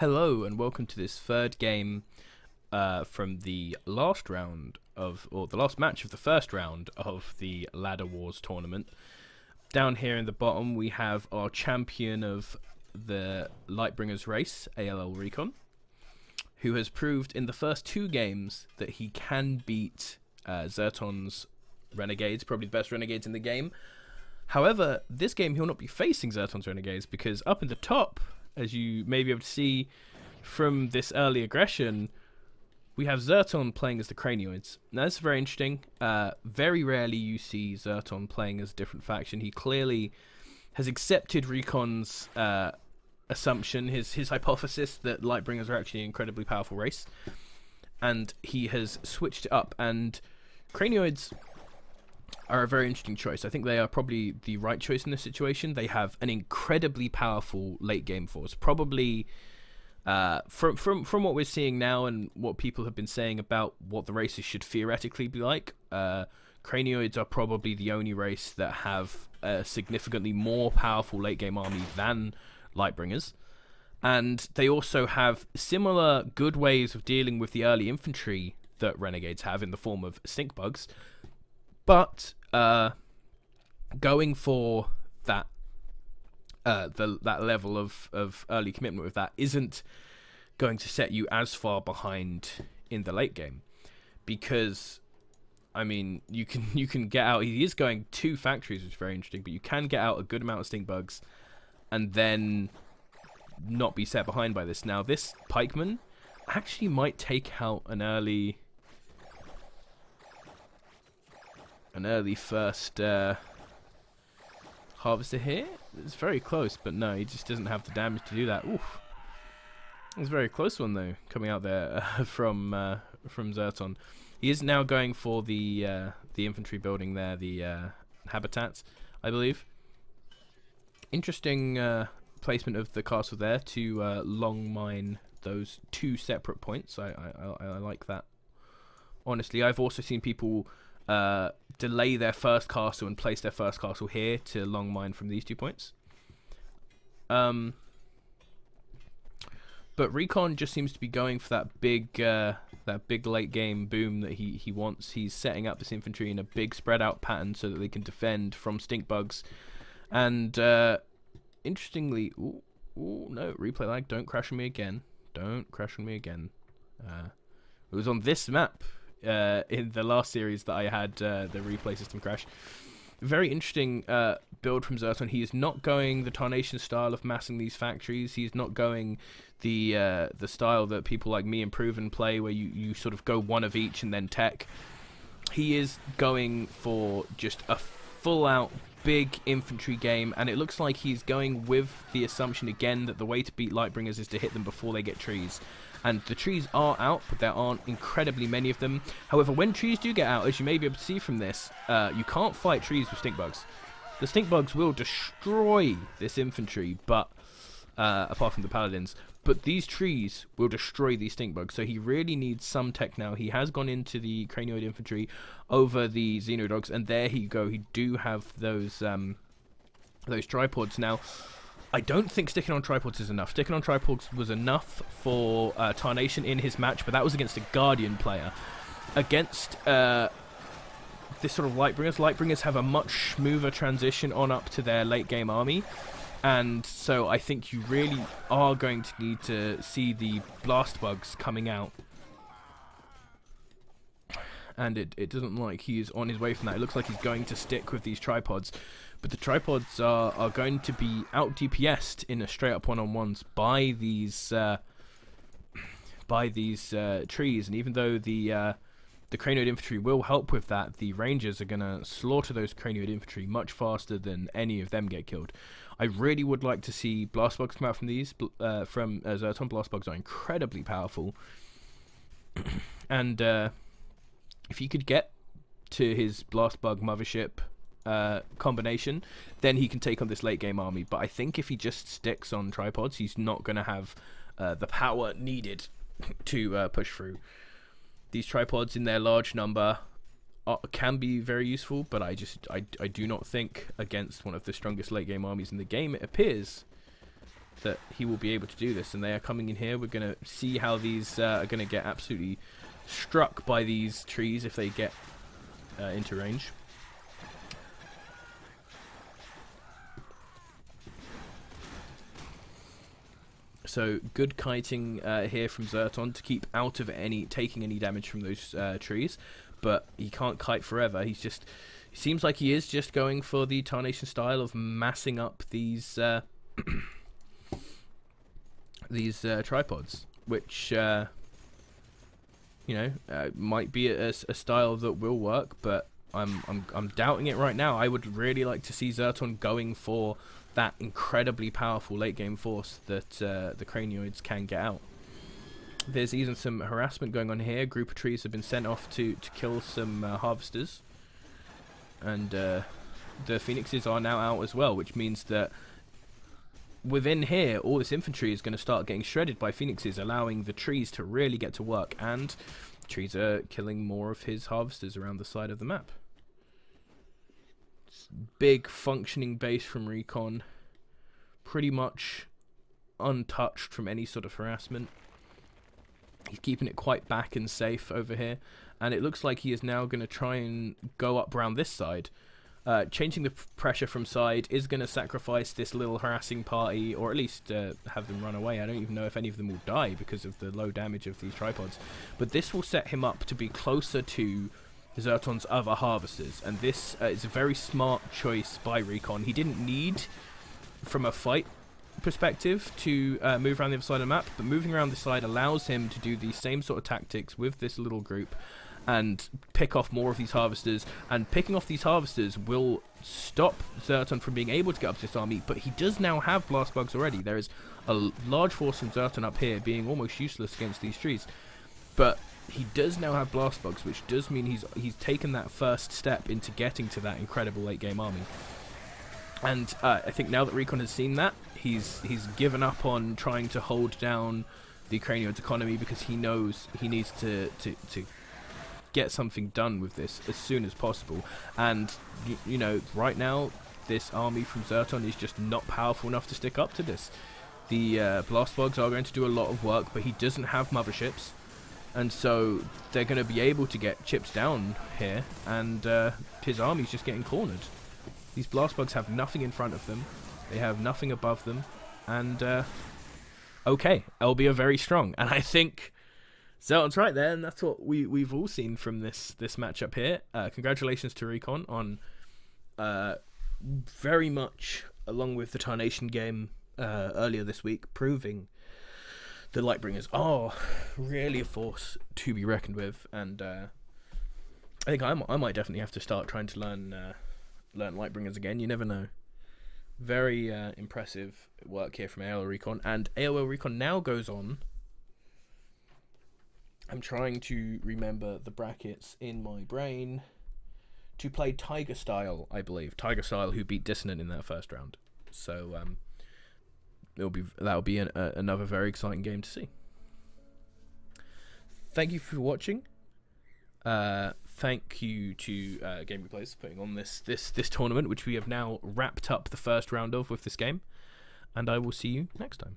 Hello and welcome to this third game from the last round of, or the last match of the first round of the Ladderwars tournament. Down here in the bottom we have our champion of the Lightbringers race, ALL Recon, who has proved in the first two games that he can beat ZertoN's Renegades, probably the best Renegades in the game. However, this game he'll not be facing ZertoN's Renegades because up in the top, as you may be able to see from this early aggression, we have ZertoN playing as the Cranioids. Now, this is very interesting. Very rarely you see ZertoN playing as a different faction. He clearly has accepted Recon's assumption, his hypothesis that Lightbringers are actually an incredibly powerful race, and he has switched it up. And Cranioids are a very interesting choice. I think they are probably the right choice in this situation. They have an incredibly powerful late game force. Probably from what we're seeing now and what people have been saying about what the races should theoretically be like, Cranioids are probably the only race that have a significantly more powerful late game army than Lightbringers. And they also have similar good ways of dealing with the early infantry that Renegades have in the form of stink bugs. But going for that that level of early commitment with that isn't going to set you as far behind in the late game, because I mean you can get out. He is going 2 factories, which is very interesting, but you can get out a good amount of stink bugs and then not be set behind by this. Now this pikeman actually might take out an early first harvester here. It's very close, but no, he just doesn't have the damage to do that. Oof. It was a very close one though, coming out there from ZertoN. He is now going for the infantry building there, the habitats, I believe. Interesting placement of the castle there to long mine those 2 separate points. I like that. Honestly, I've also seen people delay their first castle and place their first castle here to long mine from these 2 points. But Recon just seems to be going for that big late game boom that he wants. He's setting up this infantry in a big spread out pattern so that they can defend from stink bugs. And interestingly, ooh, no, replay lag, don't crash on me again. Don't crash on me again. It was on this map. In the last series that I had the replay system crash. Very interesting build from ZertoN. He is not going the Tarnation style of massing these factories. He's not going the style that people like me and Proven play, where you sort of go one of each and then tech. He is going for just a full-out big infantry game, and it looks like he's going with the assumption again that the way to beat Lightbringers is to hit them before they get trees. And the trees are out, but there aren't incredibly many of them. However, when trees do get out, as you may be able to see from this, you can't fight trees with stink bugs. The stink bugs will destroy this infantry, but apart from the paladins, but these trees will destroy these stink bugs. So he really needs some tech now. He has gone into the Cranioid infantry over the Xenodogs, and there you go. He do have those tripods now. I don't think sticking on tripods is enough. Sticking on tripods was enough for Tarnation in his match, but that was against a Guardian player. Against this sort of Lightbringers, Lightbringers have a much smoother transition on up to their late game army, and so I think you really are going to need to see the blast bugs coming out. And it doesn't look like he's on his way from that. It looks like he's going to stick with these tripods. But the tripods are going to be out DPS'd in a straight up one-on-ones by these trees. And even though the Cranioid infantry will help with that, the Rangers are going to slaughter those Cranioid infantry much faster than any of them get killed. I really would like to see blast bugs come out from these. From ZertoN, blast bugs are incredibly powerful. And if he could get to his blast bug mothership combination, then he can take on this late game army. But I think if he just sticks on tripods, he's not going to have the power needed to push through. These tripods in their large number can be very useful, but I do not think against one of the strongest late game armies in the game, it appears that he will be able to do this, and they are coming in here. We're going to see how these are going to get absolutely struck by these trees if they get into range. So good kiting here from ZertoN to keep out of taking any damage from those trees, but he can't kite forever. He seems like he is just going for the Tarnation style of massing up these tripods, which might be a style that will work, but I'm doubting it right now. I would really like to see ZertoN going for that incredibly powerful late game force that the Cranioids can get out. There's even some harassment going on here. A group of trees have been sent off to kill some harvesters, and the phoenixes are now out as well, which means that within here all this infantry is going to start getting shredded by phoenixes, allowing the trees to really get to work, and trees are killing more of his harvesters around the side of the map. Big functioning base from Recon, pretty much untouched from any sort of harassment. He's keeping it quite back and safe over here, and it looks like he is now going to try and go up around this side. Changing the pressure from side is going to sacrifice this little harassing party, or at least have them run away. I don't even know if any of them will die because of the low damage of these tripods, but this will set him up to be closer to ZertoN's other harvesters, and this is a very smart choice by Recon. He didn't need, from a fight perspective, to move around the other side of the map, but moving around the side allows him to do the same sort of tactics with this little group and pick off more of these harvesters, and picking off these harvesters will stop ZertoN from being able to get up to this army, but he does now have blast bugs already. There is a large force from ZertoN up here being almost useless against these trees, but he does now have blast bugs, which does mean he's taken that first step into getting to that incredible late game army. And I think now that Recon has seen that, he's given up on trying to hold down the Cranioid's economy, because he knows he needs to get something done with this as soon as possible. And you know, right now this army from ZertoN is just not powerful enough to stick up to this. The blast bugs are going to do a lot of work, but he doesn't have motherships, and so they're going to be able to get chipped down here, and his army's just getting cornered. These blast bugs have nothing in front of them, they have nothing above them, and okay, LB are very strong, and I think ZertoN's right there, and that's what we've all seen from this matchup here. Congratulations to Recon on very much, along with the Tarnation game earlier this week, proving the Lightbringers are really a force to be reckoned with, and I think I might definitely have to start trying to learn Lightbringers again. You never know. Very impressive work here from AOL Recon, and AOL Recon now goes on. I'm trying to remember the brackets in my brain to play Tiger Style, I believe. Tiger Style, who beat Dissonant in that first round. So that'll be another very exciting game to see. Thank you for watching. Thank you to Game Replays for putting on this tournament, which we have now wrapped up the first round of with this game. And I will see you next time.